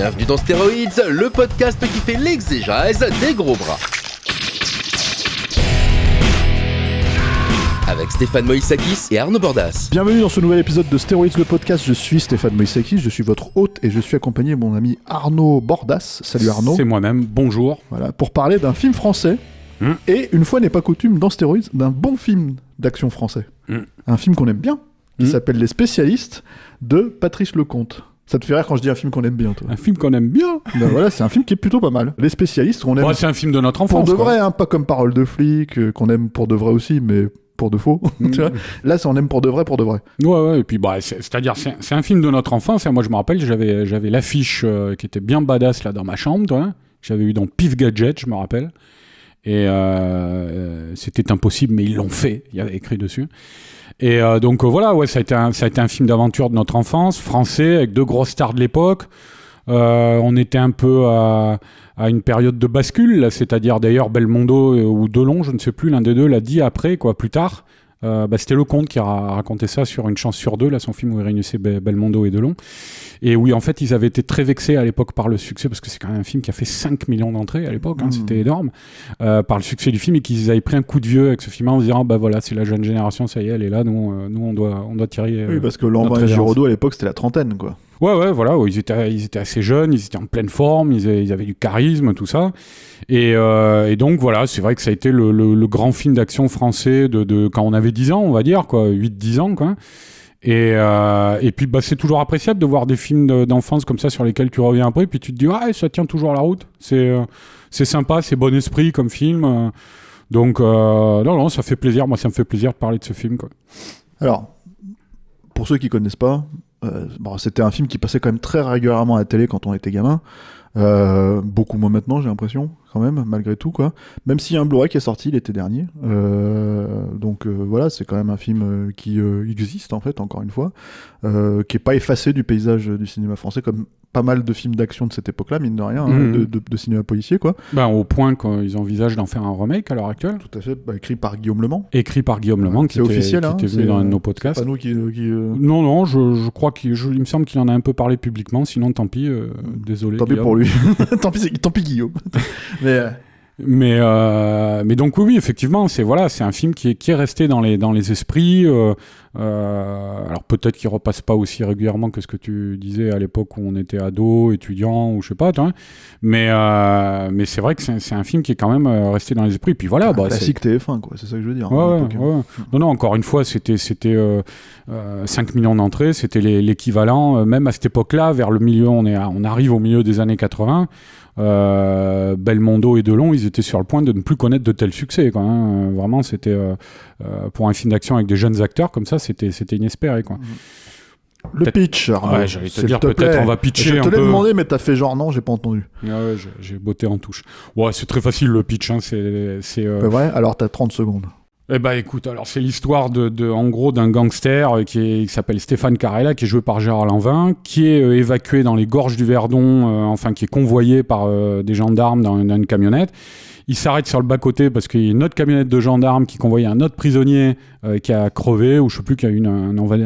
Bienvenue dans Stéroïdes, le podcast qui fait l'exégèse des gros bras. Avec Stéphane Moïsakis et Arnaud Bordas. Bienvenue dans ce nouvel épisode de Stéroïdes, le podcast. Je suis Stéphane Moïsakis, je suis votre hôte et je suis accompagné de mon ami Arnaud Bordas. Salut Arnaud. C'est moi-même, bonjour. Voilà, pour parler d'un film français et, une fois n'est pas coutume, dans Stéroïdes, d'un bon film d'action français. Un film qu'on aime bien, qui s'appelle Les Spécialistes, de Patrice Lecomte. Ça te fait rire quand je dis un film qu'on aime bien, toi? Un film qu'on aime bien. Ben voilà, c'est un film qui est plutôt pas mal. Les Spécialistes, on aime... C'est un film de notre enfance. Pour de vrai, hein, pas comme Parole de flic, qu'on aime pour de vrai aussi, mais... pour de faux, tu vois. Là, c'est on aime pour de vrai, pour de vrai. Ouais, et puis c'est-à-dire c'est un film de notre enfance. Moi, je me rappelle, j'avais l'affiche qui était bien badass là dans ma chambre, toi. J'avais eu dans Pif Gadget, je me rappelle. Et c'était impossible, mais ils l'ont fait. Il y avait écrit dessus. Et donc voilà, ouais, ça a été un film d'aventure de notre enfance, français, avec deux grosses stars de l'époque. On était un peu à une période de bascule, là, c'est-à-dire d'ailleurs Belmondo ou Delon, je ne sais plus, l'un des deux l'a dit après, quoi, plus tard. C'était Lecomte qui a raconté ça sur Une chance sur deux, là, son film où il réunissait Belmondo et Delon. Et oui, en fait, ils avaient été très vexés à l'époque par le succès, parce que c'est quand même un film qui a fait 5 millions d'entrées à l'époque, c'était énorme, par le succès du film, et qu'ils avaient pris un coup de vieux avec ce film en disant, voilà, c'est la jeune génération, ça y est, elle est là, nous on doit tirer. Oui, parce que Lanvin et Giraudot, à l'époque, c'était la trentaine, quoi. Ouais, voilà, ils étaient assez jeunes, ils étaient en pleine forme, ils avaient du charisme, tout ça. Et donc voilà, c'est vrai que ça a été le grand film d'action français de quand on avait 10 ans, on va dire, quoi, 8-10 ans, quoi. Et puis c'est toujours appréciable de voir des films d'enfance comme ça sur lesquels tu reviens après, puis tu te dis, ça tient toujours la route, c'est sympa, c'est bon esprit comme film. Donc, non, ça fait plaisir, moi ça me fait plaisir de parler de ce film, quoi. Alors, pour ceux qui connaissent pas, c'était un film qui passait quand même très régulièrement à la télé quand on était gamin. Beaucoup moins maintenant, j'ai l'impression, quand même, malgré tout, quoi. Même s'il y a un Blu-ray qui est sorti l'été dernier. Donc voilà, c'est quand même un film qui existe, en fait, encore une fois, qui est pas effacé du paysage du cinéma français, comme pas mal de films d'action de cette époque-là, mine de rien, de cinéma policier, quoi. Au point qu'ils envisagent d'en faire un remake à l'heure actuelle. Tout à fait, écrit par Guillaume Le Mans. Écrit par Guillaume Le Mans, qui était venu dans un de nos podcasts. C'est pas nous qui... Non, je crois il me semble qu'il en a un peu parlé publiquement, sinon tant pis, désolé. Tant pis pour lui. tant pis Guillaume. Mais donc oui, effectivement, c'est un film qui est resté dans les esprits. Alors peut-être qu'il repasse pas aussi régulièrement que ce que tu disais à l'époque où on était ado, étudiant ou je sais pas, mais c'est vrai que c'est un film qui est quand même resté dans les esprits. Puis voilà, classique TF1, quoi, c'est ça que je veux dire. Ouais. Non, encore une fois, c'était 5 millions d'entrées, c'était l'équivalent, même à cette époque-là, vers le milieu, on arrive au milieu des années 80. Belmondo et Delon, ils étaient sur le point de ne plus connaître de tels succès, quoi, hein. Vraiment, c'était pour un film d'action avec des jeunes acteurs comme ça, c'était inespéré, quoi. Le pitch. Ouais, j'allais te dire, peut-être on va pitcher un peu. Je te l'ai demandé, mais t'as fait genre non, j'ai pas entendu. Ouais, j'ai botté en touche. Ouais, c'est très facile le pitch, hein. C'est vrai. Alors t'as 30 secondes. Écoute, alors c'est l'histoire en gros d'un gangster qui s'appelle Stéphane Carella, qui est joué par Gérard Lanvin, qui est évacué dans les gorges du Verdon, qui est convoyé par des gendarmes dans une camionnette. Il s'arrête sur le bas-côté parce qu'il y a une autre camionnette de gendarmes qui convoyait un autre prisonnier qui a crevé, ou je sais plus, qui a eu un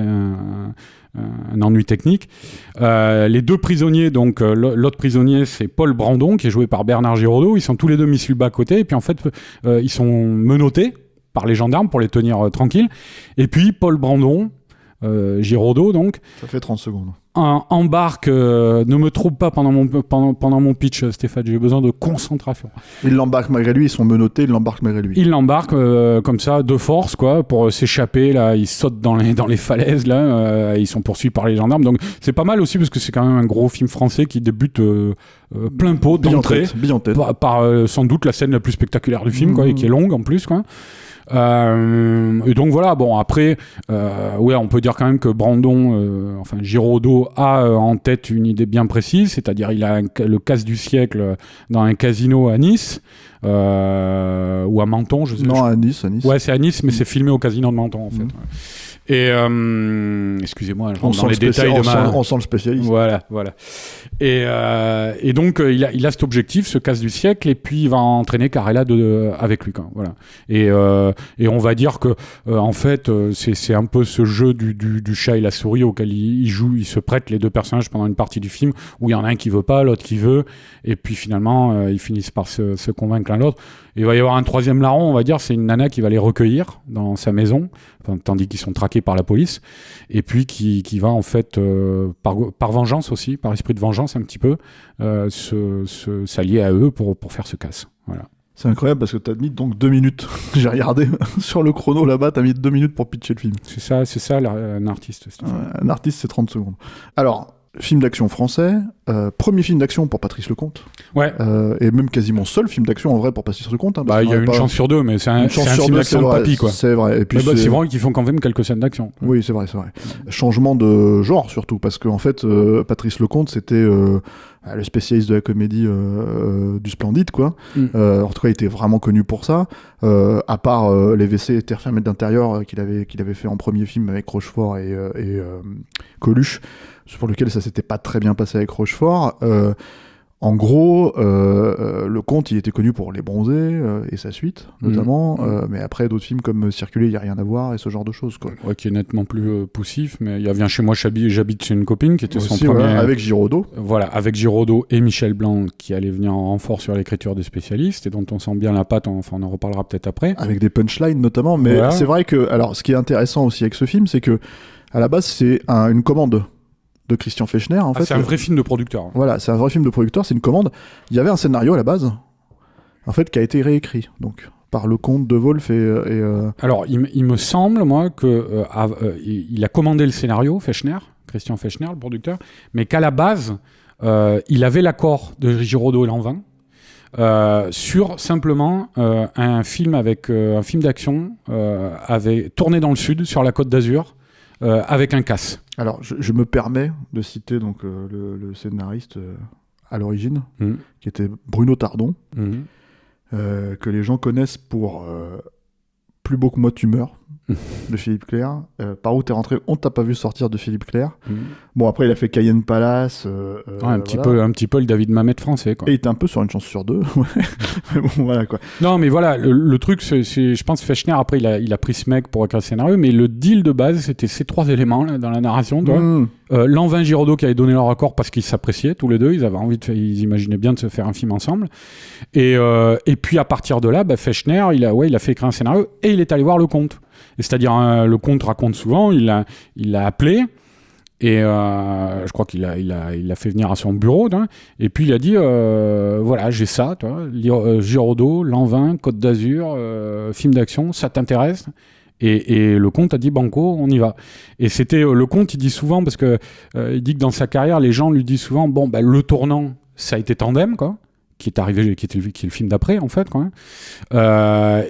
ennui technique. Les deux prisonniers, donc l'autre prisonnier, c'est Paul Brandon, qui est joué par Bernard Giraudot. Ils sont tous les deux mis sur le bas-côté, et puis en fait, ils sont menottés par les gendarmes pour les tenir tranquilles. Et puis Paul Brandon, Giraudot donc... Ça fait 30 secondes. Embarque... ne me trompe pas pendant mon pitch, Stéphane, j'ai besoin de concentration. Il l'embarque malgré lui, ils sont menottés, il l'embarque malgré lui. Il l'embarque comme ça, de force, quoi, pour s'échapper, là, ils sautent dans les falaises, là, ils sont poursuivis par les gendarmes, donc c'est pas mal aussi, parce que c'est quand même un gros film français qui débute plein pot d'entrée, par sans doute la scène la plus spectaculaire du film, quoi, et qui est longue en plus, quoi. Et donc voilà, après, on peut dire quand même que Brandon, Giraudot a en tête une idée bien précise, c'est-à-dire il a le casse du siècle dans un casino à Nice, ou à Menton, à Nice. Ouais, c'est à Nice, mais c'est filmé au casino de Menton, en fait. Et excusez-moi, je On rentre sent dans le les détails de ma... on sent le spécialiste. Voilà. Et donc il a cet objectif, ce casse du siècle, et puis il va entraîner Carella avec lui, quoi. Voilà. Et on va dire que en fait c'est un peu ce jeu du chat et la souris auquel il joue, il se prête les deux personnages pendant une partie du film où il y en a un qui veut pas, l'autre qui veut, et puis finalement ils finissent par se convaincre l'un l'autre. Il va y avoir un troisième larron, on va dire, c'est une nana qui va les recueillir dans sa maison, tandis qu'ils sont traqués par la police, et puis qui va en fait, par vengeance aussi, par esprit de vengeance un petit peu, s'allier à eux pour faire ce casse. Voilà. C'est incroyable parce que t'as mis donc 2 minutes. J'ai regardé sur le chrono là-bas, t'as mis 2 minutes pour pitcher le film. C'est ça un artiste. Un artiste, c'est 30 secondes. Alors, film d'action français, premier film d'action pour Patrice Lecomte. Ouais. Et même quasiment seul film d'action en vrai pour Patrice Lecomte. Hein, il y a une chance sur deux, mais c'est un film d'action de papy, quoi. C'est vrai. Et puis c'est vrai qu'ils font quand même quelques scènes d'action. Oui, c'est vrai. Changement de genre surtout, parce qu'en fait, Patrice Lecomte, c'était le spécialiste de la comédie du Splendide, quoi. En tout cas, il était vraiment connu pour ça. À part les WC terre fermée d'intérieur qu'il avait fait en premier film avec Rochefort et Coluche, pour lequel ça s'était pas très bien passé avec Rochefort. En gros, Lecomte, il était connu pour Les Bronzés et sa suite, notamment. Mais après, d'autres films comme Circuler, il n'y a rien à voir, et ce genre de choses, quoi. Ouais, qui est nettement plus poussif, mais il y a Viens chez moi, j'habite chez une copine, qui était aussi, son premier... Ouais, avec Giraudot. Voilà, avec Giraudot et Michel Blanc, qui allait venir en renfort sur l'écriture des spécialistes, et dont on sent bien la patte, on en reparlera peut-être après. Avec des punchlines, notamment. Mais voilà. C'est vrai que... Alors, ce qui est intéressant aussi avec ce film, c'est que, à la base, c'est une commande de Christian Fechner, en fait. C'est un vrai film de producteur. Voilà, c'est un vrai film de producteur, c'est une commande. Il y avait un scénario à la base, en fait, qui a été réécrit, donc, par Lecomte, De Wolf et Alors, il me semble, moi, que il a commandé le scénario, Fechner, Christian Fechner, le producteur, mais qu'à la base, il avait l'accord de Giraudot et Lanvin sur simplement un film d'action tourné dans le sud, sur la Côte d'Azur, avec un casse. Alors, je me permets de citer donc le scénariste à l'origine, qui était Bruno Tardon, que les gens connaissent pour Plus beau que moi tu meurs, de Philippe Clair. Par où t'es rentré, on t'a pas vu sortir de Philippe Clair. Bon, après, il a fait Cayenne Palace. Un petit peu le David Mamet français, quoi. Et il était un peu sur Une chance sur deux. Mais bon, voilà, quoi. Non, mais voilà, le truc, c'est, je pense que Fechner, après, il a pris ce mec pour écrire le scénario, mais le deal de base, c'était ces 3 éléments là, dans la narration. Lanvin, Giraudot qui avaient donné leur accord parce qu'ils s'appréciaient tous les deux, ils imaginaient bien de se faire un film ensemble. Et puis à partir de là, Fechner, il a fait écrire un scénario et il est allé voir Lecomte. C'est-à-dire, Lecomte raconte souvent, il l'a appelé, et je crois qu'il l'a fait venir à son bureau, et puis il a dit, voilà, j'ai ça, toi, Giraudot, Lanvin, Côte d'Azur, film d'action, ça t'intéresse ? Et Lecomte a dit banco, on y va. Et c'était Lecomte, il dit souvent, parce que il dit que dans sa carrière, les gens lui disent souvent, le tournant, ça a été Tandem, quoi, qui est le film d'après, en fait, quand même.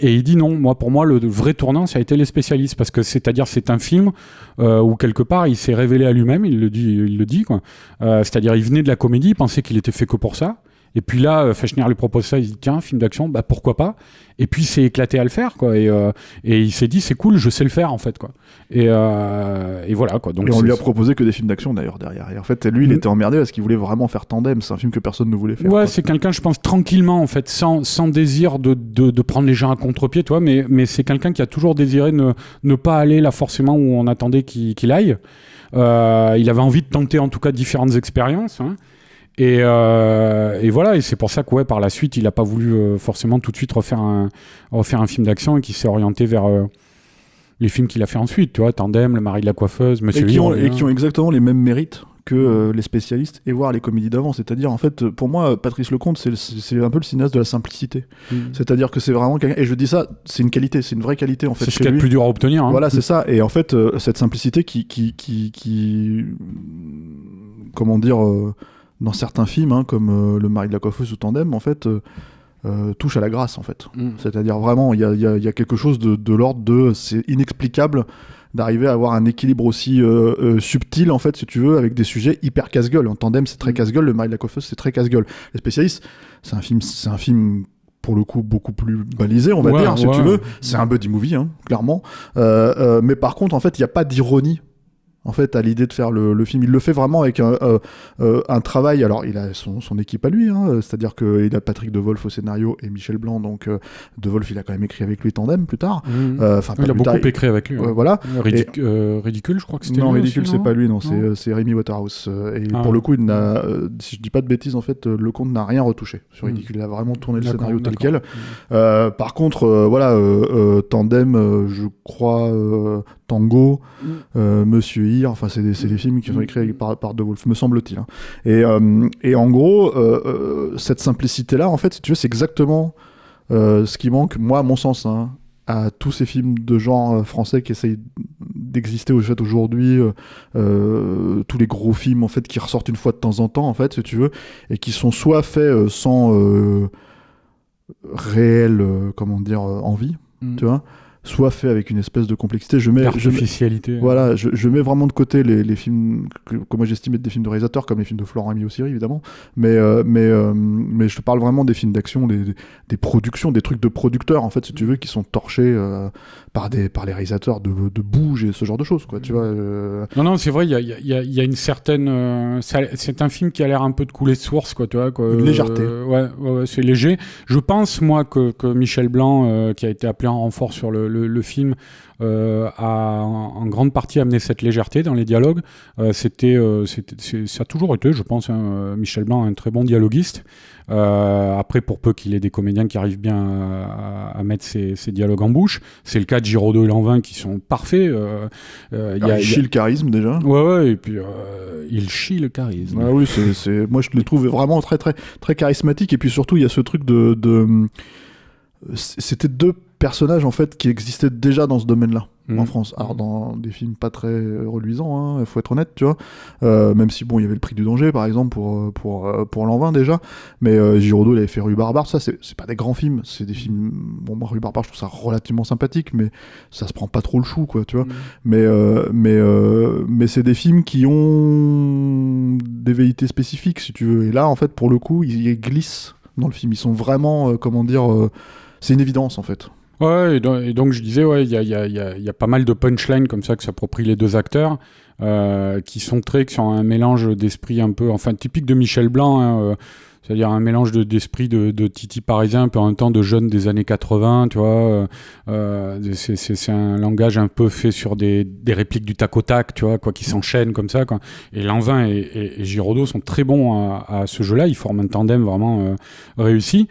Et il dit non, pour moi, le vrai tournant, ça a été Les Spécialistes, parce que c'est un film où, quelque part, il s'est révélé à lui-même, il le dit, quoi. C'est-à-dire, il venait de la comédie, il pensait qu'il était fait que pour ça. Et puis là, Fechner lui propose ça, il dit tiens, film d'action, pourquoi pas. Et puis il s'est éclaté à le faire, quoi. Et il s'est dit c'est cool, je sais le faire en fait, quoi. Et voilà, quoi. Donc, et on lui a proposé que des films d'action d'ailleurs derrière. Et en fait, lui, il était emmerdé parce qu'il voulait vraiment faire Tandem. C'est un film que personne ne voulait faire. Ouais, c'est quelqu'un, je pense, tranquillement en fait, sans désir de prendre les gens à contre-pied, toi. Mais c'est quelqu'un qui a toujours désiré ne pas aller là forcément où on attendait qu'il aille. Il avait envie de tenter en tout cas différentes expériences. Et voilà, et c'est pour ça que par la suite, il n'a pas voulu forcément tout de suite refaire un film d'action et qu'il s'est orienté vers les films qu'il a fait ensuite, tu vois, Tandem, Le mari de la coiffeuse, Monsieur Livre. Et qui ont exactement les mêmes mérites que les spécialistes et voir les comédies d'avant. C'est-à-dire, en fait, pour moi, Patrice Lecomte, c'est un peu le cinéaste de la simplicité. C'est-à-dire que c'est vraiment quelqu'un... Et je dis ça, c'est une qualité, c'est une vraie qualité, en fait. C'est ce qu'il y a de plus dur à obtenir. Voilà, c'est ça. Et en fait, cette simplicité qui comment dire... dans certains films, comme Le mari de la coiffeuse ou Tandem, en fait, touche à la grâce, en fait. C'est-à-dire vraiment, il y a quelque chose de l'ordre de... C'est inexplicable d'arriver à avoir un équilibre aussi subtil, en fait, si tu veux, avec des sujets hyper casse-gueule. En Tandem, c'est très casse-gueule. Le mari de la coiffeuse, c'est très casse-gueule. Les Spécialistes, c'est un film pour le coup beaucoup plus balisé, on va dire, si tu veux. C'est un buddy movie, hein, clairement. Mais par contre, en fait, il n'y a pas d'ironie. En fait, à l'idée de faire le film, il le fait vraiment avec un travail. Alors, il a son équipe à lui, hein, c'est-à-dire qu'il a Patrick Devolf au scénario et Michel Blanc. Donc, Devolf, il a quand même écrit avec lui Tandem plus tard. Il a beaucoup écrit avec lui. Voilà. Ridicule, je crois que c'était. Non, lui Ridicule, aussi, c'est non pas lui, non, c'est Rémi Waterhouse. Et pour le coup, il n'a, si je dis pas de bêtises, en fait, Lecomte n'a rien retouché sur Ridicule. Il a vraiment tourné le scénario tel quel. Par contre, Tandem, je crois. Tango, Monsieur Hir, enfin c'est des films qui sont écrits par De Wolf, me semble-t-il. Hein. Et en gros, cette simplicité-là, en fait, si tu veux, c'est exactement ce qui manque, moi, à mon sens, hein, à tous ces films de genre français qui essayent d'exister aujourd'hui, tous les gros films en fait qui ressortent une fois de temps en temps, en fait, si tu veux, et qui sont soit faits sans réelle, envie, tu vois, soit fait avec une espèce de complexité. L'artificialité. Voilà, je mets vraiment de côté les films que moi j'estime être des films de réalisateurs, comme les films de Florent Emile-Ossiri, évidemment. Mais je te parle vraiment des films d'action, des productions, des trucs de producteurs, en fait, si tu veux, qui sont torchés par les réalisateurs de Bouge et ce genre de choses, quoi, tu vois. Non, c'est vrai, il y a une certaine... c'est un film qui a l'air un peu de couler de source, quoi, tu vois. Quoi, une légèreté. Ouais, c'est léger. Je pense, moi, que Michel Blanc, qui a été appelé en renfort sur le film, a en grande partie amené cette légèreté dans les dialogues. Ça a toujours été, je pense, Michel Blanc, un très bon dialoguiste. Après, pour peu qu'il ait des comédiens qui arrivent bien à mettre ces dialogues en bouche, c'est le cas de Giraudot et Lanvin qui sont parfaits. Il chie le charisme déjà. Ouais, et puis il chie le charisme. Ah oui, moi je les trouve vraiment très très très charismatiques, et puis surtout il y a ce truc c'était deux personnages en fait qui existaient déjà dans ce domaine-là en France. Alors dans des films pas très reluisants, hein, faut être honnête, tu vois. Même si bon, il y avait le Prix du danger par exemple pour Lanvin déjà, mais Giraudot il avait fait Rue Barbare, ça c'est pas des grands films, c'est des films. Bon, moi Rue Barbare je trouve ça relativement sympathique, mais ça se prend pas trop le chou, quoi, tu vois. Mais c'est des films qui ont des velléités spécifiques, si tu veux. Et là en fait pour le coup ils glissent dans le film, ils sont vraiment c'est une évidence en fait. Ouais, et donc je disais, ouais, il y a pas mal de punchlines comme ça que s'approprient les deux acteurs, qui sont un mélange d'esprit un peu, enfin typique de Michel Blanc, hein, c'est-à-dire un mélange d'esprit de Titi parisien, puis en même temps de jeunes des années 80, tu vois. C'est un langage un peu fait sur des répliques du tac au tac, tu vois, quoi, qui s'enchaînent comme ça, quoi. Et Lanvin et Giraudot sont très bons à ce jeu-là, ils forment un tandem vraiment réussi.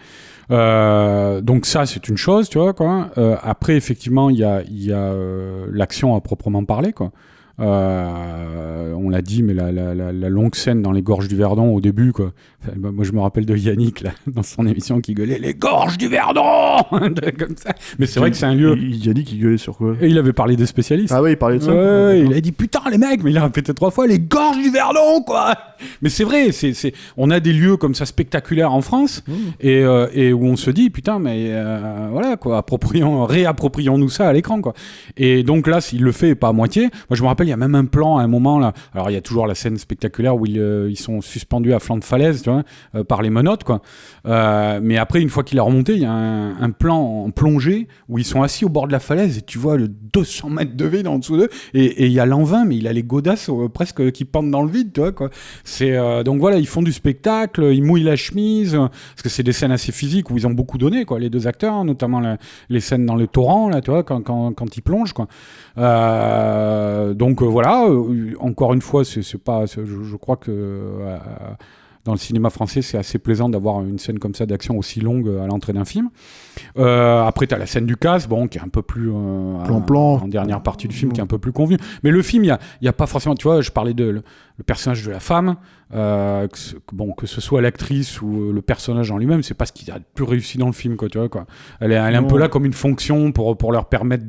Donc ça c'est une chose, tu vois, quoi. Après effectivement il y a l'action à proprement parler, quoi. On l'a dit, mais la longue scène dans les gorges du Verdon au début, quoi. Enfin, moi je me rappelle de Yannick là, dans son émission qui gueulait les gorges du Verdon comme ça. Mais c'est vrai que c'est un lieu. Yannick il gueulait sur quoi? Et il avait parlé des spécialistes. Ah oui, il parlait de ça. Ouais, il a dit putain les mecs, mais il a répété 3 fois les gorges du Verdon, quoi. Mais c'est vrai, on a des lieux comme ça spectaculaires en France, et où on se dit putain mais voilà quoi, réapproprions-nous ça à l'écran, quoi. Et donc là il le fait pas à moitié. Moi je me rappelle, il y a même un plan à un moment là. Alors il y a toujours la scène spectaculaire où ils sont suspendus à flanc de falaise, tu vois, par les menottes, quoi. Mais après une fois qu'il est remonté, il y a un plan en plongée où ils sont assis au bord de la falaise et tu vois le 200 mètres de vide en dessous d'eux, et il y a Lanvin, mais il a les godasses presque qui pendent dans le vide, tu vois, quoi. Donc voilà, ils font du spectacle, ils mouillent la chemise, parce que c'est des scènes assez physiques où ils ont beaucoup donné, quoi, les deux acteurs, hein, notamment les scènes dans le torrent là, tu vois, quand ils plongent, quoi. Donc voilà, encore une fois, je crois que dans le cinéma français, c'est assez plaisant d'avoir une scène comme ça d'action aussi longue à l'entrée d'un film. Après, tu as la scène du casse, bon, qui est un peu plus plan. En dernière partie du film, qui est un peu plus convenu. Mais le film, il y a pas forcément, tu vois, je parlais de le personnage de la femme, que ce soit l'actrice ou le personnage en lui-même, c'est pas ce qui a le plus réussi dans le film, quoi, tu vois, quoi. Elle est un peu là comme une fonction pour leur permettre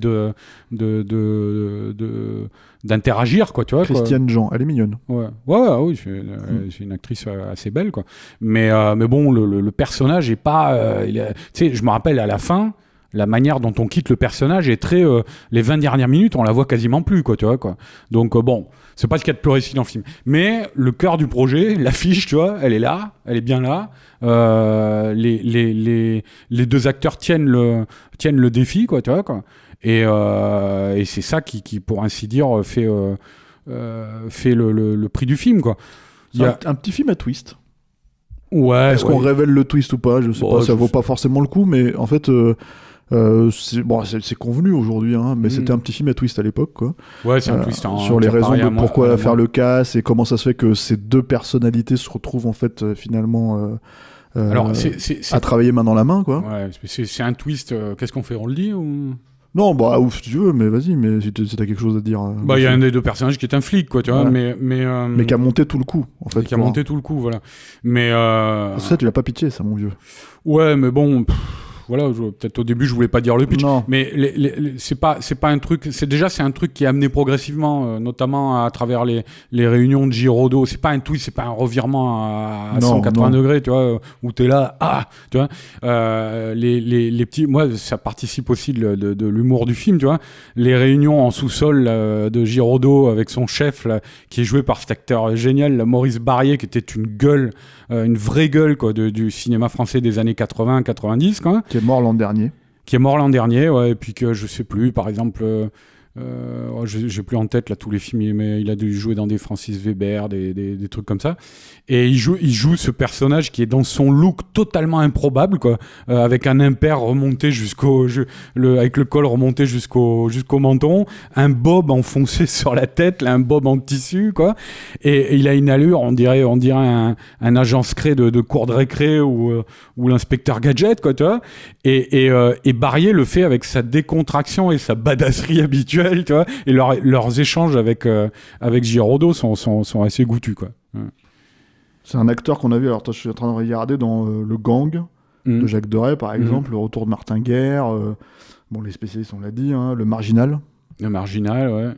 d'interagir, quoi, tu vois. Christiane Jean, elle est mignonne. Oui, c'est une actrice assez belle, quoi. Mais bon, le personnage est pas, tu sais, je me rappelle à la fin, la manière dont on quitte le personnage est très les 20 dernières minutes on la voit quasiment plus quoi tu vois quoi. Donc bon, c'est pas ce qu'il y a de plus réussi dans le film, mais le cœur du projet, l'affiche tu vois, elle est là, elle est bien là. Les deux acteurs tiennent le défi quoi tu vois quoi. Et c'est ça qui pour ainsi dire fait le prix du film quoi. C'est un petit film à twist. Ouais. Est-ce qu'on révèle le twist ou pas? Je sais pas, ça vaut pas forcément le coup, mais en fait, c'est convenu aujourd'hui, hein, mais c'était un petit film à twist à l'époque, quoi. Ouais, c'est un twist sur les raisons de pourquoi faire le casse et comment ça se fait que ces deux personnalités se retrouvent en fait finalement alors, à travailler main dans la main, quoi. Ouais, c'est un twist. Qu'est-ce qu'on fait? On le dit ou... Non, bah ouf, si tu veux, mais vas-y, mais si t'as quelque chose à dire. Bah, il y a un des deux personnages qui est un flic, quoi, tu vois, mais qui a monté tout le coup, en fait. Qui a monté tout le coup, voilà. Mais ça, tu l'as pas pitié, ça, mon vieux. Ouais, mais bon. Voilà, peut-être au début je voulais pas dire le pitch, non. mais c'est pas un truc, c'est un truc qui est amené progressivement, notamment à travers les réunions de Giraudot. C'est pas un twist, c'est pas un revirement à 180 degrés, tu vois, où t'es là, tu vois. Les petits, moi ça participe aussi de l'humour du film, tu vois. Les réunions en sous-sol de Giraudot avec son chef là, qui est joué par cet acteur génial, là, Maurice Barrier, qui était une gueule, une vraie gueule quoi, du cinéma français des années 80-90 quoi. Qui est mort l'an dernier. Ouais, et puis que je sais plus, par exemple, j'ai plus en tête là tous les films, mais il a dû jouer dans des Francis Weber, des trucs comme ça. Et il joue ce personnage qui est dans son look totalement improbable, quoi, avec un impair remonté avec le col remonté jusqu'au menton, un bob enfoncé sur la tête, là, un bob en tissu, quoi. Et il a une allure, on dirait un agent secret de cour de récré ou l'inspecteur Gadget, quoi, tu vois. Et Barrier le fait avec sa décontraction et sa badasserie habituelle, tu vois. Et leurs échanges avec Giraudot sont assez goûtus, quoi. C'est un acteur qu'on a vu, alors toi, je suis en train de regarder dans Le Gang de Jacques Deray, par exemple, Le Retour de Martin Guerre, bon, les spécialistes, on l'a dit, hein, Le Marginal. Le Marginal, ouais.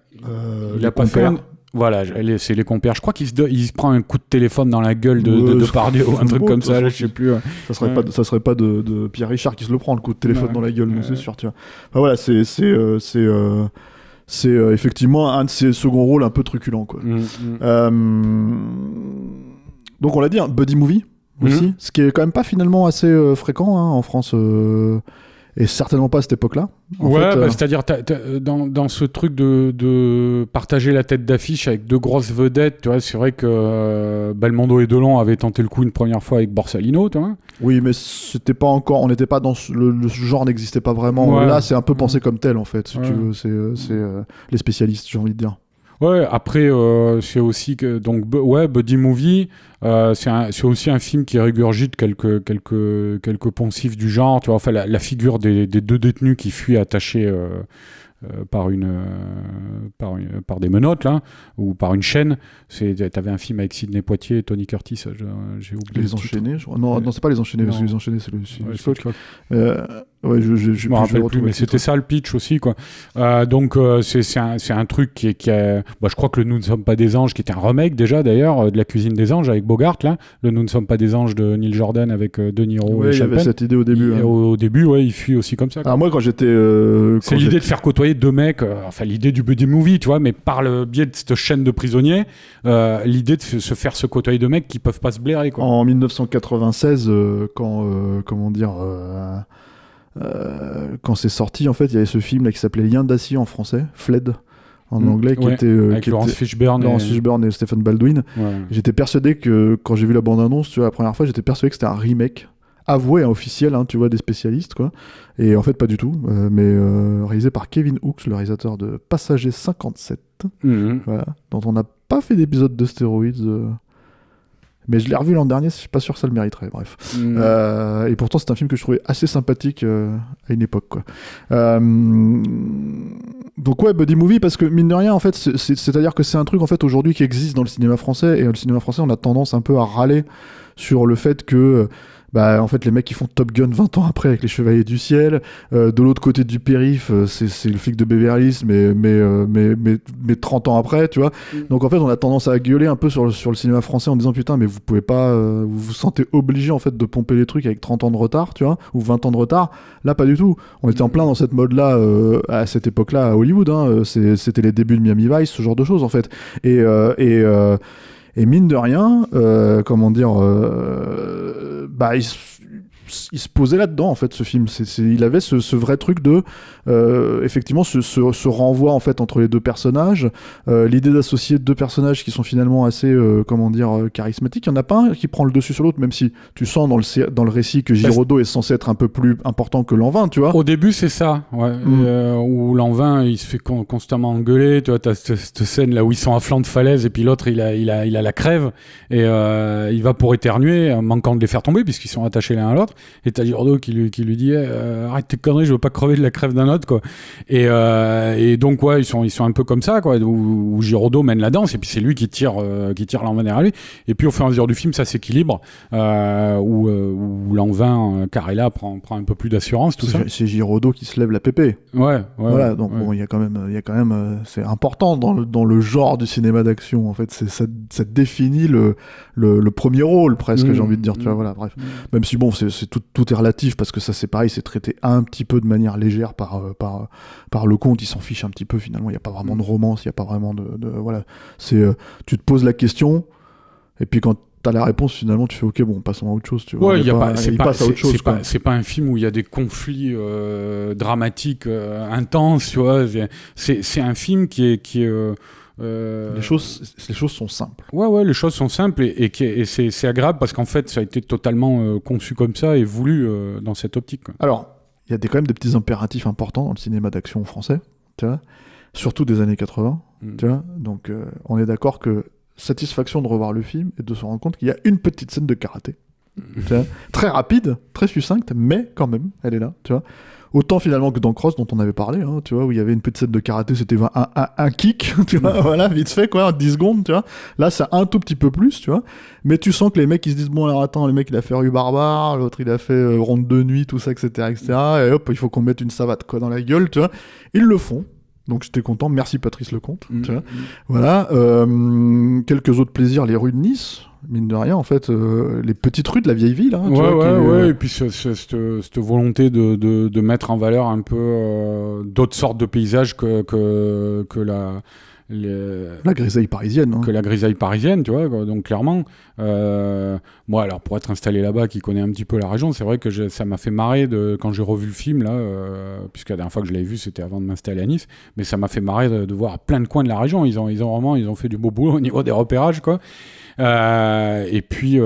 Il a pas fait... Voilà, c'est les compères. Je crois qu'il se prend un coup de téléphone dans la gueule de Depardieu ou un truc comme ça, là, je sais plus. Ouais. Ça serait pas de Pierre Richard qui se le prend, le coup de téléphone dans la gueule, c'est sûr, tu vois. Enfin, voilà, c'est effectivement un de ses seconds rôles un peu truculents, quoi. Donc on l'a dit, un buddy movie aussi, ce qui est quand même pas finalement assez fréquent hein, en France, et certainement pas à cette époque-là. C'est-à-dire dans ce truc de partager la tête d'affiche avec deux grosses vedettes, tu vois, c'est vrai que Belmondo et Delon avaient tenté le coup une première fois avec Borsalino, tu vois. Oui, mais c'était pas encore, on n'était pas dans le genre n'existait pas vraiment. Ouais. Là, c'est un peu pensé comme tel en fait, si tu veux. C'est les spécialistes, j'ai envie de dire. Ouais, après, c'est aussi que, donc, buddy movie, c'est aussi un film qui régurgite quelques poncifs du genre, tu vois, enfin, la figure des deux détenus qui fuient attachés par des menottes, là, ou par une chaîne. T'avais un film avec Sidney Poitier et Tony Curtis, j'ai oublié. Les Enchaînés, je crois. Non, c'est pas Les Enchaînés, parce que Les Enchaînés, c'est le Hitchcock. Ouais, je me rappelle plus, mais c'était ça le pitch aussi, quoi. Donc c'est un truc qui est je crois que le Nous ne sommes pas des anges, qui était un remake déjà d'ailleurs de La cuisine des anges avec Bogart, là. Le Nous ne sommes pas des anges de Neil Jordan avec De Niro et Chappelle. Il y avait cette idée au début. Au début, ouais, il fuit aussi comme ça, quoi. Alors moi, quand j'étais... c'est l'idée de faire côtoyer deux mecs, enfin l'idée du buddy movie, tu vois, mais par le biais de cette chaîne de prisonniers, l'idée de se faire se côtoyer deux mecs qui peuvent pas se blairer, quoi. En 1996, quand c'est sorti, en fait, il y avait ce film là qui s'appelait Lien d'acier en français, Fled en anglais, qui était avec Laurence Fishburne et Stephen Baldwin. Ouais. J'étais persuadé que quand j'ai vu la bande-annonce, tu vois, la première fois, j'étais persuadé que c'était un remake avoué, officiel, hein, tu vois, des spécialistes, quoi. Et en fait, pas du tout. Mais réalisé par Kevin Hooks, le réalisateur de Passager 57, voilà, dont on n'a pas fait d'épisode de stéroïdes. Mais je l'ai revu l'an dernier, je suis pas sûr que ça le mériterait, bref. Et pourtant, c'est un film que je trouvais assez sympathique à une époque, quoi. Donc ouais, buddy movie, parce que mine de rien, en fait, c'est-à-dire que c'est un truc en fait aujourd'hui qui existe dans le cinéma français, et le cinéma français, on a tendance un peu à râler sur le fait que en fait, les mecs qui font Top Gun 20 ans après avec les Chevaliers du Ciel. De l'autre côté du périph', c'est le flic de Beverly Hills, mais 30 ans après, tu vois. Donc en fait, on a tendance à gueuler un peu sur le cinéma français en disant putain, mais vous pouvez pas, vous vous sentez obligé en fait de pomper les trucs avec 30 ans de retard, tu vois, ou 20 ans de retard. Là, pas du tout. On était en plein dans cette mode-là à cette époque-là à Hollywood. Hein. C'était les débuts de Miami Vice, ce genre de choses en fait. Et mine de rien, il se posait là-dedans en fait, ce film. Il avait ce vrai truc de effectivement ce renvoi en fait entre les deux personnages, l'idée d'associer deux personnages qui sont finalement assez charismatiques. Il y en a pas un qui prend le dessus sur l'autre, même si tu sens dans le récit que Giraudot est censé être un peu plus important que Lanvin, tu vois. Au début, c'est ça, ouais. Où Lanvin il se fait constamment engueuler. Tu vois, t'as cette scène là où ils sont à flanc de falaise et puis l'autre il a la crève et il va pour éternuer, manquant de les faire tomber puisqu'ils sont attachés l'un à l'autre. Et t'as Giraudot qui lui dit arrête tes conneries, je veux pas crever de la crève d'un autre, quoi. Et donc ouais, ils sont un peu comme ça, quoi, où Giraudot mène la danse et puis c'est lui qui tire Lanvin derrière lui. Et puis au fur et à mesure du film, ça s'équilibre, où Lanvin Carella prend un peu plus d'assurance, tout ça. C'est Giraudot qui se lève la pépée. Ouais. Voilà, donc bon, il y a quand même, c'est important dans le genre du cinéma d'action. En fait, ça définit le premier rôle presque, j'ai envie de dire. Tu vois, voilà, bref. Même si bon, c'est tout est relatif parce que ça c'est pareil, c'est traité un petit peu de manière légère par Lecomte. Il s'en fiche un petit peu finalement. Il y a pas vraiment de romance, il y a pas vraiment de voilà. C'est tu te poses la question et puis quand t'as la réponse, finalement, tu fais OK, bon, passons à autre chose. Tu vois. Ouais, il passe à autre chose. C'est pas un film où il y a des conflits dramatiques intenses, tu vois. C'est un film qui est les choses sont simples. Ouais, les choses sont simples et c'est agréable parce qu'en fait, ça a été totalement conçu comme ça et voulu dans cette optique, quoi. Alors, il y a quand même des petits impératifs importants dans le cinéma d'action français, tu vois, surtout des années 80, tu vois. Donc, on est d'accord que satisfaction de revoir le film et de se rendre compte qu'il y a une petite scène de karaté. Tu vois, très rapide, très succincte, mais quand même, elle est là, tu vois. Autant finalement que dans Cross, dont on avait parlé, hein, tu vois, où il y avait une petite scène de karaté, c'était un kick, tu vois, voilà, vite fait, quoi, en 10 secondes, tu vois. Là, c'est un tout petit peu plus, tu vois. Mais tu sens que les mecs, ils se disent, bon, alors attends, le mec, il a fait Rue Barbare, l'autre, il a fait Ronde de nuit, tout ça, etc., et hop, il faut qu'on mette une savate, quoi, dans la gueule, tu vois. Ils le font. Donc j'étais content, merci Patrice Lecomte. Tu vois. Voilà. Quelques autres plaisirs, les rues de Nice, mine de rien, en fait, les petites rues de la vieille ville. Hein, ouais. Et puis cette volonté de mettre en valeur un peu d'autres sortes de paysages que la grisaille parisienne. Hein. Que la grisaille parisienne, tu vois. Donc clairement, moi, alors pour être installé là-bas, qui connaît un petit peu la région, c'est vrai que ça m'a fait marrer quand j'ai revu le film là, puisque la dernière fois que je l'avais vu, c'était avant de m'installer à Nice, mais ça m'a fait marrer de voir plein de coins de la région. Ils ont fait du beau boulot au niveau des repérages, quoi. Et puis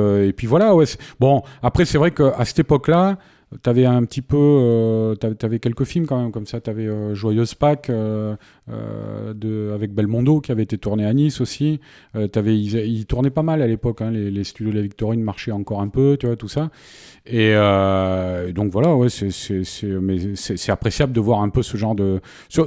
voilà. Ouais. Bon, après c'est vrai qu'à cette époque-là, t'avais un petit peu, t'avais quelques films quand même comme ça. T'avais Joyeuse Pâques avec Belmondo qui avait été tourné à Nice aussi. Ils tournaient pas mal à l'époque. Hein, les studios de la Victorine marchaient encore un peu, tu vois, tout ça. Et donc voilà, ouais, c'est appréciable de voir un peu ce genre de,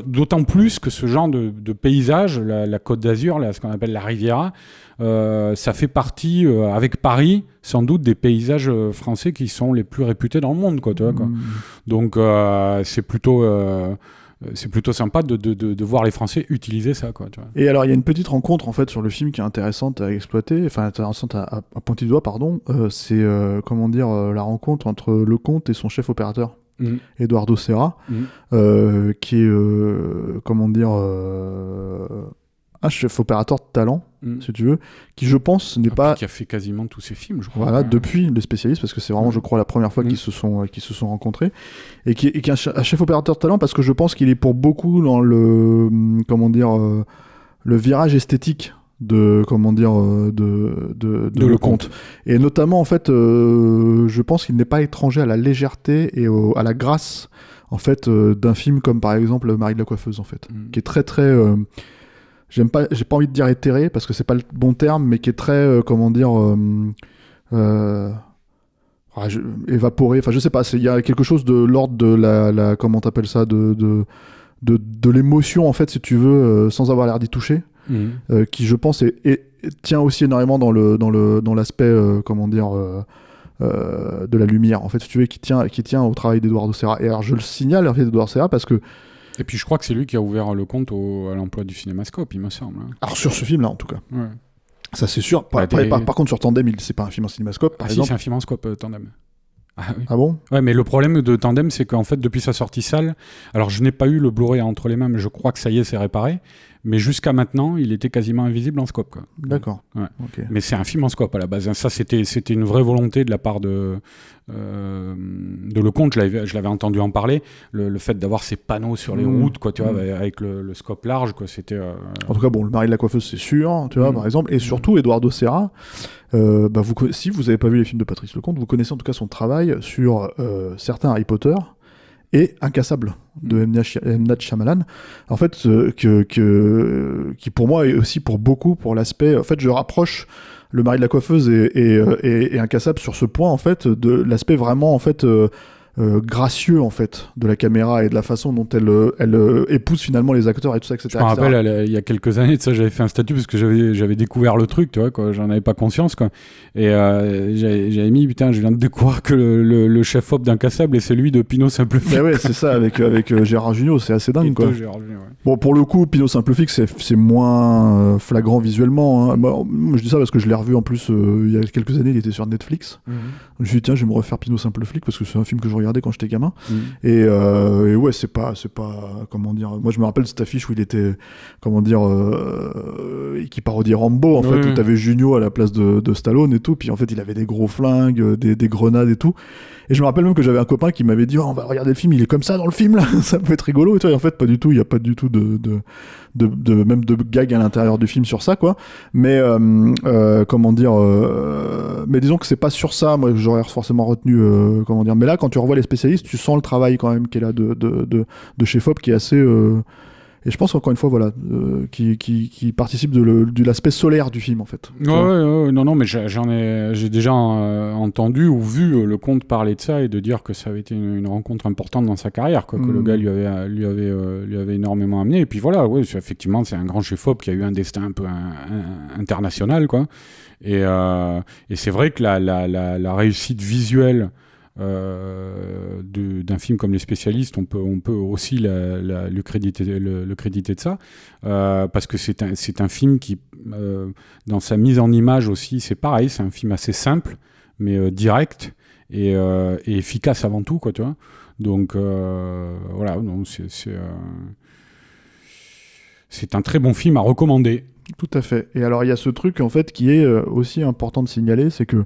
d'autant plus que ce genre de paysage, la Côte d'Azur, là, ce qu'on appelle la Riviera. Ça fait partie, avec Paris, sans doute des paysages français qui sont les plus réputés dans le monde, quoi, tu vois, quoi. Donc c'est plutôt sympa de voir les Français utiliser ça, quoi, tu vois. Et alors il y a une petite rencontre en fait sur le film qui est intéressante à exploiter, enfin intéressante à pointer du doigt, pardon. C'est la rencontre entre Lecomte et son chef opérateur. Eduardo Serra, qui est un chef opérateur de talent, si tu veux, qui je pense n'est pas... Qui a fait quasiment tous ses films, je crois. Voilà, depuis les spécialistes, parce que c'est vraiment, je crois, la première fois qu'ils se sont rencontrés, et qui est un chef opérateur de talent, parce que je pense qu'il est pour beaucoup dans le virage esthétique de Lecomte. Et notamment, en fait, je pense qu'il n'est pas étranger à la légèreté et à la grâce, en fait, d'un film comme, par exemple, Marie de la Coiffeuse, en fait, qui est très, très... j'ai pas envie de dire éthéré parce que c'est pas le bon terme, mais qui est très évaporé. Enfin, je sais pas. Il y a quelque chose de l'ordre de la comment t'appelles ça, de l'émotion en fait, si tu veux, sans avoir l'air d'y toucher, qui je pense tient aussi énormément dans l'aspect de la lumière, en fait, si tu veux, qui tient au travail d'Eduardo Serra. Et alors, je le signale, le travail d'Eduardo Serra, parce que... Et puis je crois que c'est lui qui a ouvert le compte à l'emploi du cinémascope, il me semble. Alors, sur ce film-là, en tout cas. Ouais. Ça, c'est sûr. Par contre, sur Tandem, c'est pas un film en cinémascope, par exemple. Si, c'est un film en scope, Tandem. Ah, oui. Ah bon? Ouais, mais le problème de Tandem, c'est qu'en fait, depuis sa sortie salle, alors je n'ai pas eu le Blu-ray entre les mains, mais je crois que ça y est, c'est réparé. Mais jusqu'à maintenant, il était quasiment invisible en scope, quoi. D'accord. Ouais. Okay. Mais c'est un film en scope à la base. Ça, c'était une vraie volonté de la part de Lecomte. Je l'avais entendu en parler. Le fait d'avoir ces panneaux sur les routes, quoi, tu vois, avec le scope large, quoi, c'était. En tout cas, bon, le mari de la coiffeuse, c'est sûr, tu vois, par exemple, et surtout Eduardo Serra. Si vous n'avez pas vu les films de Patrice Lecomte, vous connaissez en tout cas son travail sur certains Harry Potter et Incassable de M. Night Shyamalan, en fait, qui pour moi est aussi pour beaucoup pour l'aspect. En fait, je rapproche le mari de la coiffeuse et Incassable sur ce point, en fait, de l'aspect vraiment, en fait, gracieux, en fait, de la caméra et de la façon dont elle épouse finalement les acteurs et tout ça, etc. Je me rappelle, il y a quelques années de ça, j'avais fait un statut parce que j'avais découvert le truc, tu vois, quoi, j'en avais pas conscience, quoi. Et j'avais mis, putain, je viens de découvrir que le chef-op d'Incassable et c'est lui de Pinot Simple Flic. Mais ouais, c'est ça, avec Gérard Jugnot, c'est assez dingue, quoi. Gérard Jugnot, ouais. Bon, pour le coup, Pinot Simple Flic, c'est moins flagrant visuellement, hein. Moi, je dis ça parce que je l'ai revu en plus il y a quelques années, il était sur Netflix. Je me suis dit, tiens, je vais me refaire Pinot Simple Flic parce que c'est un film que je regardais quand j'étais gamin. Et ouais, c'est pas, comment dire, moi je me rappelle de cette affiche où il était, comment dire, qui parodiait Rambo, en fait, où t'avais Junio à la place de Stallone et tout, puis en fait il avait des gros flingues, des grenades et tout. Et je me rappelle même que j'avais un copain qui m'avait dit, oh, on va regarder le film, il est comme ça dans le film là, ça peut être rigolo et tout. Et en fait, pas du tout, il y a pas du tout même de gag à l'intérieur du film sur ça, quoi. Mais comment dire, mais disons que c'est pas sur ça, moi j'aurais forcément retenu, comment dire. Mais là, quand tu revois les spécialistes, tu sens le travail quand même qui est là de chez Fop, qui est assez. Et je pense encore une fois, voilà, qui participe de l'aspect solaire du film, en fait. Non, mais j'ai déjà entendu ou vu Lecomte parler de ça et de dire que ça avait été une rencontre importante dans sa carrière, quoi, que le gars lui avait énormément amené. Et puis voilà, ouais, effectivement, c'est un grand chef-op qui a eu un destin un peu international, quoi. Et c'est vrai que la réussite visuelle d'un film comme Les Spécialistes, on peut aussi le créditer de ça, parce que c'est un film qui, dans sa mise en image aussi, c'est pareil, c'est un film assez simple, mais direct et efficace avant tout, quoi, tu vois. Donc voilà, donc c'est un très bon film à recommander. Tout à fait. Et alors il y a ce truc en fait qui est aussi important de signaler, c'est que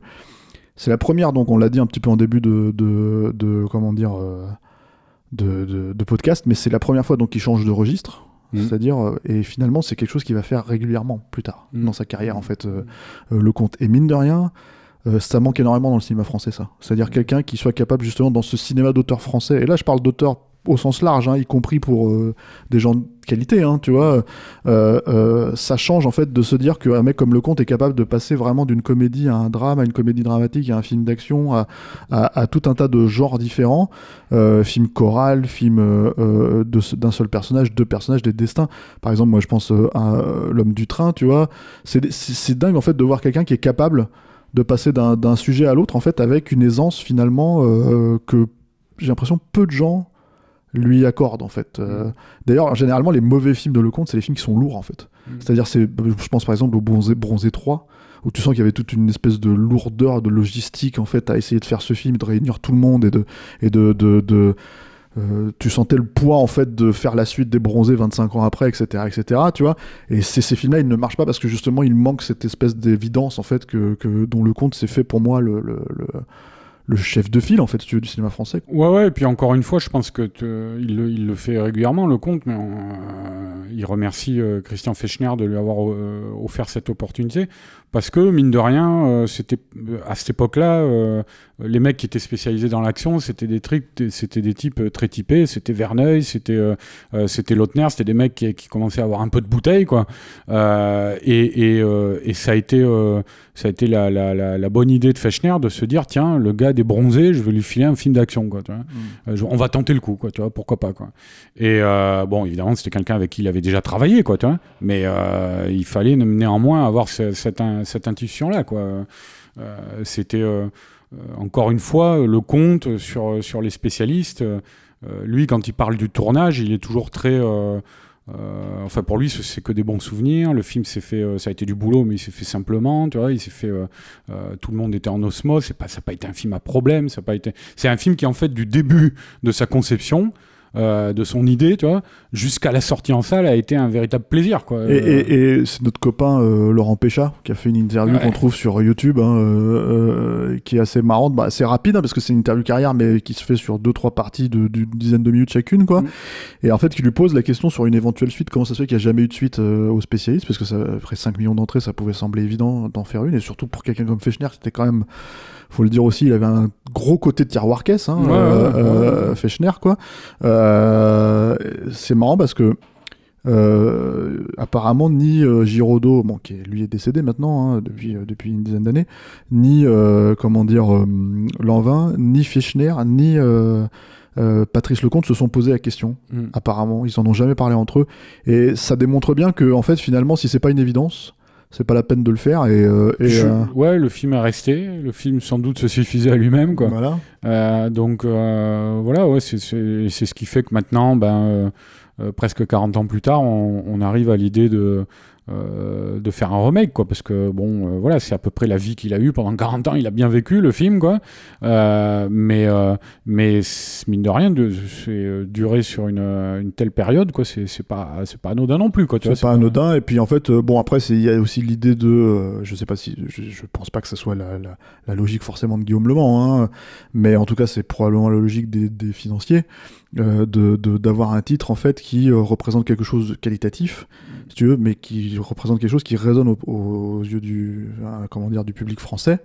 c'est la première, donc on l'a dit un petit peu en début de comment dire, de podcast, mais c'est la première fois donc qu'il change de registre, c'est-à-dire, et finalement c'est quelque chose qu'il va faire régulièrement plus tard dans sa carrière, en fait, Lecomte. Et mine de rien, ça manque énormément dans le cinéma français, ça. C'est-à-dire quelqu'un qui soit capable justement dans ce cinéma d'auteur français, et là je parle d'auteur au sens large, hein, y compris pour des gens de qualité, hein, tu vois, ça change en fait de se dire qu'un mec comme Lecomte est capable de passer vraiment d'une comédie à un drame, à une comédie dramatique, à un film d'action, à tout un tas de genres différents, film choral, film d'un seul personnage, deux personnages, des destins. Par exemple, moi je pense à L'Homme du Train, tu vois, c'est dingue en fait de voir quelqu'un qui est capable de passer d'un sujet à l'autre en fait avec une aisance finalement que j'ai l'impression peu de gens lui accorde, en fait. D'ailleurs, généralement, les mauvais films de Lecomte, c'est les films qui sont lourds, en fait. C'est-à-dire, je pense par exemple au Bronzé 3, où tu sens qu'il y avait toute une espèce de lourdeur, de logistique, en fait, à essayer de faire ce film, de réunir tout le monde, tu sentais le poids, en fait, de faire la suite des Bronzés 25 ans après, etc., tu vois. Et ces films-là, ils ne marchent pas parce que, justement, il manque cette espèce d'évidence, en fait, dont Lecomte s'est fait, pour moi, le chef de file, en fait, si tu veux, du cinéma français. Ouais, et puis encore une fois, je pense que il le fait régulièrement, Lecomte, mais il remercie Christian Fechner de lui avoir offert cette opportunité, parce que, mine de rien, c'était à cette époque-là, les mecs qui étaient spécialisés dans l'action, c'était des types très typés, c'était Verneuil, c'était Lautner, c'était des mecs qui commençaient à avoir un peu de bouteille, quoi. Et ça a été la bonne idée de Fechner de se dire, tiens, le gars des Bronzés, je vais lui filer un film d'action, quoi, tu vois. On va tenter le coup, quoi, tu vois, pourquoi pas, quoi. Et bon, évidemment, c'était quelqu'un avec qui il avait déjà travaillé, quoi, tu vois, mais il fallait néanmoins avoir cette intuition-là, quoi. C'était encore une fois, le conte sur les spécialistes. Lui, quand il parle du tournage, il est toujours très... enfin, pour lui, c'est que des bons souvenirs. Le film s'est fait, ça a été du boulot, mais il s'est fait simplement. Tu vois, il s'est fait. Tout le monde était en osmose. Ça n'a pas été un film à problème. C'est un film qui, en fait, du début de sa conception, de son idée, tu vois, jusqu'à la sortie en salle, a été un véritable plaisir, quoi. Et c'est notre copain Laurent Péchat qui a fait une interview qu'on trouve sur YouTube, qui est assez marrante, assez rapide, parce que c'est une interview carrière, mais qui se fait sur 2-3 parties d'une dizaine de minutes chacune, quoi. Et en fait, qui lui pose la question sur une éventuelle suite, comment ça se fait qu'il n'y a jamais eu de suite aux spécialistes, parce que ça, après 5 millions d'entrées, ça pouvait sembler évident d'en faire une, et surtout pour quelqu'un comme Fechner, c'était quand même, faut le dire aussi, il avait un gros côté de tiroir-caisse, Fechner, quoi. C'est marrant parce que apparemment ni Giraudot, qui lui est décédé maintenant, depuis une dizaine d'années, ni Lanvin, ni Fechner, ni Patrice Lecomte se sont posé la question. Apparemment, ils en ont jamais parlé entre eux, et ça démontre bien que, en fait, finalement, si c'est pas une évidence, c'est pas la peine de le faire. Ouais, le film est resté. Le film, sans doute, se suffisait à lui-même, quoi. Voilà. Donc, voilà, ouais, c'est ce qui fait que maintenant, presque 40 ans plus tard, on arrive à l'idée de faire un remake, quoi, parce que voilà, c'est à peu près la vie qu'il a eue pendant 40 ans. Il a bien vécu le film, quoi, mais mine de rien, c'est duré sur une telle période, quoi. C'est pas anodin non plus, quoi. C'est pas anodin. Et puis en fait, après, il y a aussi l'idée de, je sais pas si, je pense pas que ça soit la logique forcément de Guillaume Le Mans, mais en tout cas, c'est probablement la logique des financiers. D'avoir un titre, en fait, qui représente quelque chose de qualitatif, si tu veux, mais qui représente quelque chose qui résonne aux yeux du public français,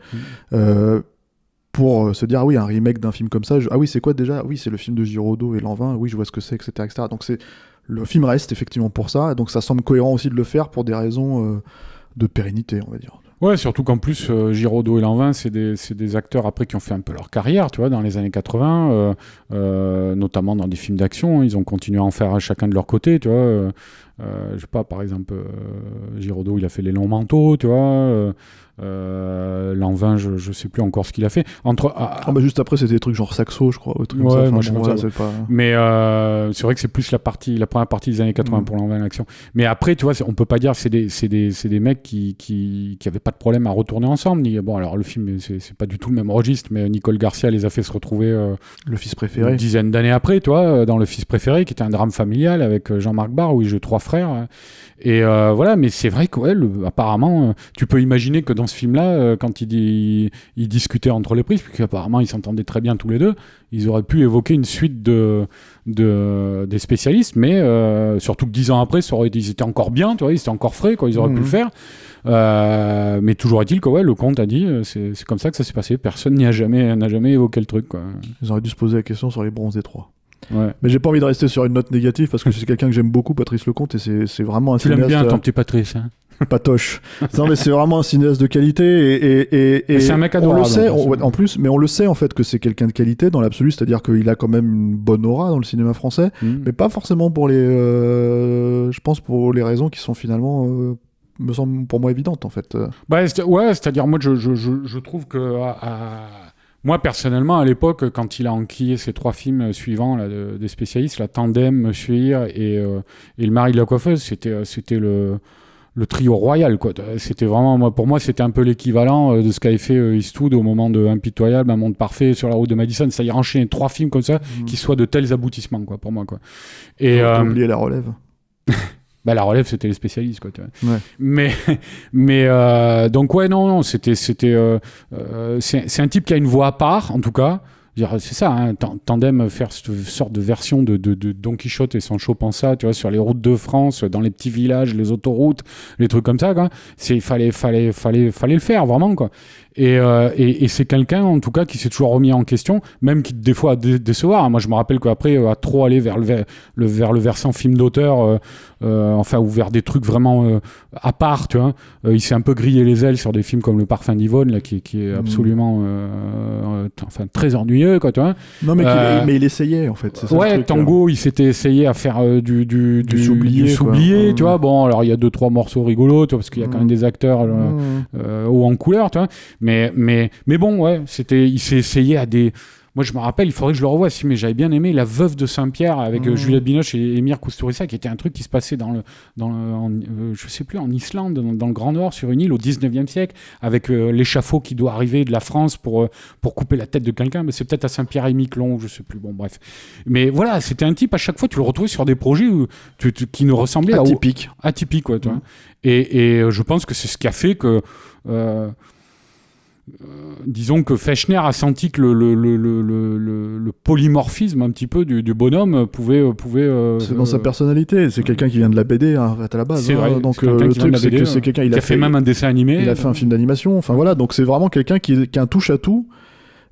pour se dire, ah oui, un remake d'un film comme ça, ah oui, c'est quoi déjà? Oui, c'est le film de Giraudot et Lanvin, oui, je vois ce que c'est, etc., etc. Donc le film reste effectivement pour ça, donc ça semble cohérent aussi de le faire pour des raisons de pérennité, on va dire. Ouais, surtout qu'en plus, Giraudot et Lanvin, c'est des acteurs après qui ont fait un peu leur carrière, tu vois, dans les années 80, notamment dans des films d'action. Ils ont continué à en faire chacun de leur côté, tu vois. Je sais pas, par exemple, Giraudot, il a fait Les Longs Manteaux, tu vois. Lanvin, je sais plus encore ce qu'il a fait. Juste après, c'était des trucs genre Saxo, je crois. Mais c'est vrai que c'est plus la première partie des années 80 pour Lanvin, l'action. Mais après, tu vois, on peut pas dire que c'est des mecs qui avaient pas de problème à retourner ensemble. Alors le film, c'est pas du tout le même registre, mais Nicole Garcia les a fait se retrouver Le Fils préféré, une dizaine d'années après, tu vois, dans Le Fils préféré, qui était un drame familial avec Jean-Marc Barr, où il joue 3 frères. Et voilà, mais c'est vrai que apparemment, tu peux imaginer que dans ce film-là, quand ils discutaient entre les prises, puisqu'apparemment ils s'entendaient très bien tous les deux, ils auraient pu évoquer une suite des spécialistes, mais surtout que 10 ans après, ils étaient encore bien, tu vois, ils étaient encore frais, quoi, ils auraient pu le faire. Mais toujours est-il que le comte a dit, c'est comme ça que ça s'est passé. Personne n'a jamais évoqué le truc, quoi. Ils auraient dû se poser la question sur les bronzés 3. Ouais. Mais j'ai pas envie de rester sur une note négative parce que c'est quelqu'un que j'aime beaucoup, Patrice Lecomte, et c'est vraiment un cinéaste. Tu l'aimes bien, ton petit Patrice, hein? Patoche. Non, mais c'est vraiment un cinéaste de qualité et c'est un mec adorable. On le sait, en plus, mais on le sait en fait que c'est quelqu'un de qualité dans l'absolu, c'est-à-dire qu'il a quand même une bonne aura dans le cinéma français, mais pas forcément pour je pense pour les raisons qui sont finalement me semblent pour moi évidentes en fait. C'est-à-dire moi je trouve que moi, personnellement, à l'époque, quand il a enquillé ces 3 films suivants là, des spécialistes, la Tandem, Monsieur Hir et Le Mari de la coiffeuse, c'était le trio royal, quoi. C'était vraiment, pour moi, c'était un peu l'équivalent de ce qu'avait fait Eastwood au moment de Impitoyable, Un monde parfait, Sur la route de Madison, c'est-à-dire enchaîner 3 films comme ça qui soient de tels aboutissements, quoi, pour moi, quoi. Et oublier La Relève. La Relève, c'était les spécialistes, quoi. Ouais. Mais donc non, c'est un type qui a une voix à part, en tout cas. C'est ça, hein, Tandem, faire cette sorte de version de Don Quichotte et Sancho Panza, tu vois, sur les routes de France, dans les petits villages, les autoroutes, les trucs comme ça, quoi. Il fallait le faire, vraiment, quoi. Et c'est quelqu'un, en tout cas, qui s'est toujours remis en question, même qui, des fois, a décevoir. Moi, je me rappelle qu'après, à trop aller vers le versant film d'auteur, ou vers des trucs vraiment à part, tu vois. Il s'est un peu grillé les ailes sur des films comme Le Parfum d'Yvonne, là, qui est absolument très ennuyeux. mieux, quoi, tu vois. Non, mais, mais il essayait, en fait. C'est ça, ouais, le truc, Tango, il s'était essayé à faire du S'oublier, tu vois. Bon, alors il y a 2-3 morceaux rigolos, tu vois, parce qu'il y a quand même des acteurs hauts en couleur, tu vois. Mais bon, ouais, il s'est essayé à des... Moi, je me rappelle, il faudrait que je le revoie, mais j'avais bien aimé La Veuve de Saint-Pierre avec Juliette Binoche et Émir Kusturica, qui était un truc qui se passait je sais plus, en Islande, dans le Grand Nord, sur une île au 19e siècle, avec l'échafaud qui doit arriver de la France pour couper la tête de quelqu'un. Mais c'est peut-être à Saint-Pierre-et-Miquelon, je sais plus. Bon, bref. Mais voilà, c'était un type, à chaque fois, tu le retrouvais sur des projets qui ne ressemblaient atypique, quoi, tu vois. Et je pense que c'est ce qui a fait que... disons que Fechner a senti que le polymorphisme un petit peu du bonhomme pouvait c'est dans sa personnalité, c'est quelqu'un qui vient de la BD à la base, c'est vrai, donc le truc c'est que c'est quelqu'un qui a fait même un dessin animé, il a fait un film d'animation, enfin voilà, donc c'est vraiment quelqu'un qui a un touche à tout.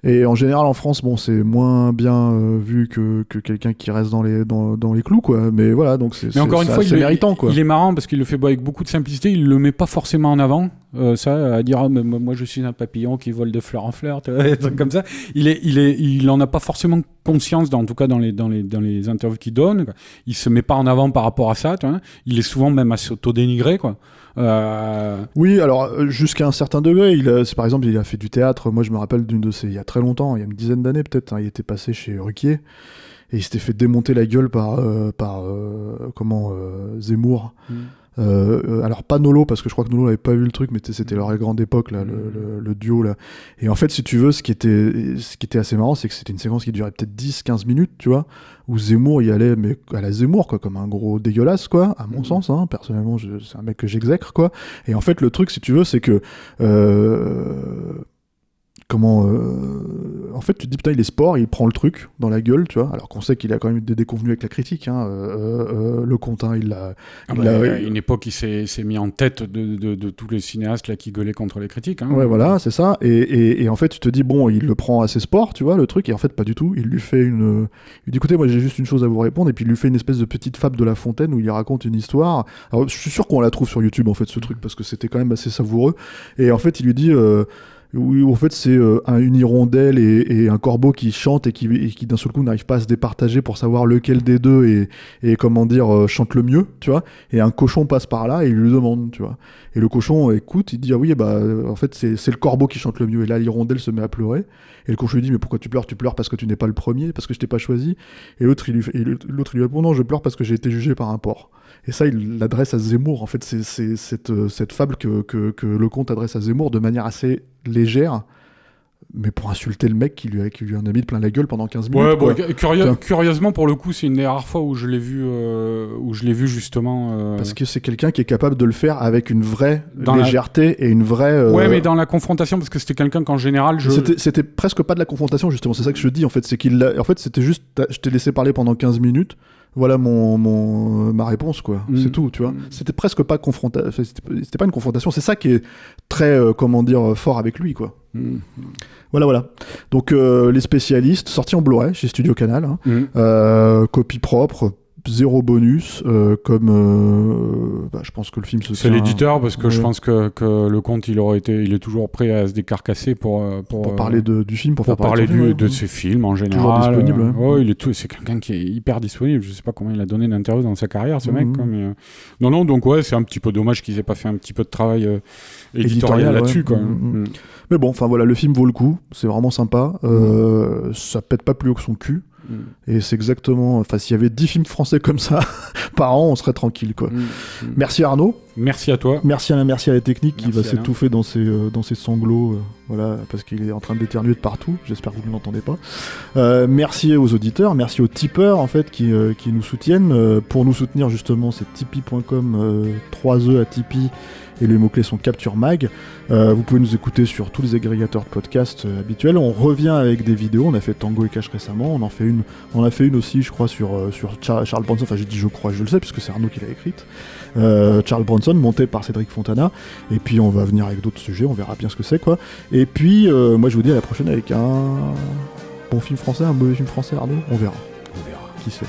Et en général, en France, bon, c'est moins bien vu que quelqu'un qui reste dans les clous, quoi. Mais voilà, donc c'est encore une fois, méritant, quoi. Il est marrant parce qu'il le fait avec beaucoup de simplicité. Il le met pas forcément en avant. Ça, à dire, mais moi, je suis un papillon qui vole de fleur en fleur, des trucs comme ça. Il en a pas forcément conscience, en tout cas dans les interviews qu'il donne, quoi. Il se met pas en avant par rapport à ça, tu vois. Il est souvent même à s'auto-dénigrer, quoi. Oui, alors jusqu'à un certain degré, par exemple, il a fait du théâtre. Moi, je me rappelle d'une de ces, il y a très longtemps, il y a une dizaine d'années peut-être, hein, il était passé chez Ruquier et il s'était fait démonter la gueule par Zemmour. Alors pas Nolo, parce que je crois que Nolo n'avait pas vu le truc, mais c'était leur grande époque là, le duo là. Et en fait, si tu veux, ce qui était assez marrant, c'est que c'était une séquence qui durait peut-être 10-15 minutes, tu vois, où Zemmour y allait, mais à la Zemmour, quoi, comme un gros dégueulasse, quoi, à mon sens, hein. Personnellement, c'est un mec que j'exècre, quoi. Et en fait, le truc, si tu veux, c'est que en fait, tu te dis, putain, il est sport, il prend le truc dans la gueule, tu vois, alors qu'on sait qu'il a quand même eu des déconvenus avec la critique, hein. Le Contin, il a une époque, il s'est mis en tête de tous les cinéastes là qui gueulaient contre les critiques, hein. Ouais, voilà, c'est ça. Et en fait, tu te dis, bon, il le prend assez sport, tu vois, le truc, et en fait, pas du tout. Il lui fait il dit, écoutez, moi, j'ai juste une chose à vous répondre, et puis il lui fait une espèce de petite fable de La Fontaine où il raconte une histoire. Alors, je suis sûr qu'on la trouve sur YouTube, en fait, ce truc, parce que c'était quand même assez savoureux. Et en fait, il lui dit... Oui, en fait, c'est une hirondelle et un corbeau qui chantent et qui d'un seul coup n'arrivent pas à se départager pour savoir lequel des deux et comment dire, chante le mieux, tu vois. Et un cochon passe par là et il lui demande, tu vois. Et le cochon écoute, il dit, ah oui, bah, en fait, c'est le corbeau qui chante le mieux. Et là, l'hirondelle se met à pleurer. Et le cochon lui dit, mais pourquoi tu pleures? Tu pleures parce que tu n'es pas le premier, parce que je t'ai pas choisi. Et l'autre, il lui répond, non, je pleure parce que j'ai été jugé par un porc. Et ça, il l'adresse à Zemmour. En fait, c'est cette fable que le conte adresse à Zemmour de manière assez légère, mais pour insulter le mec qui lui en a mis plein la gueule pendant 15 minutes. Ouais, curieusement, pour le coup, c'est une des rares fois où je l'ai vu justement... Parce que c'est quelqu'un qui est capable de le faire avec une vraie légèreté et une vraie... Ouais, mais dans la confrontation, parce que c'était quelqu'un qu'en général... C'était presque pas de la confrontation, justement. C'est ça que je dis, en fait. C'est en fait, c'était juste... Je t'ai laissé parler pendant 15 minutes. Voilà ma réponse, quoi. C'est tout, tu vois. C'était presque pas c'était pas une confrontation. C'est ça qui est très, fort avec lui, quoi. Voilà. Donc, les spécialistes, sortis en Blu-ray chez Studio Canal, hein. Copie propre, 0 bonus, je pense que le film c'est l'éditeur, parce que je pense que le conte, il est toujours prêt à se décarcasser pour parler du film, pour parler de ses films en général. Toujours disponible. C'est quelqu'un qui est hyper disponible. Je sais pas combien il a donné d'interviews dans sa carrière, ce mec. Quoi, mais, non, donc ouais, c'est un petit peu dommage qu'ils aient pas fait un petit peu de travail éditorial là-dessus, quoi. Mais bon, enfin voilà, le film vaut le coup. C'est vraiment sympa. Ça pète pas plus haut que son cul. Et c'est exactement... Enfin, s'il y avait 10 films français comme ça par an, on serait tranquille, quoi. Merci Arnaud. Merci à toi. Merci à la technique qui va s'étouffer dans ses sanglots, voilà, parce qu'il est en train d'éternuer de partout. J'espère que vous ne l'entendez pas. Merci aux auditeurs, merci aux tipeurs, en fait, qui nous soutiennent. Pour nous soutenir, justement, c'est tipeee.com, 3E à Tipeee, et les mots-clés sont Capture Mag. Vous pouvez nous écouter sur tous les agrégateurs de podcasts habituels. On revient avec des vidéos. On a fait Tango et Cash récemment. On a fait une aussi, je crois, sur Charles Bronson. Enfin, j'ai dit je crois, je le sais, puisque c'est Arnaud qui l'a écrite. Charles Bronson, monté par Cédric Fontana. Et puis, on va venir avec d'autres sujets. On verra bien ce que c'est, quoi. Et puis, moi, je vous dis à la prochaine avec un bon film français, un mauvais film français, Arnaud. On verra. Qui sait.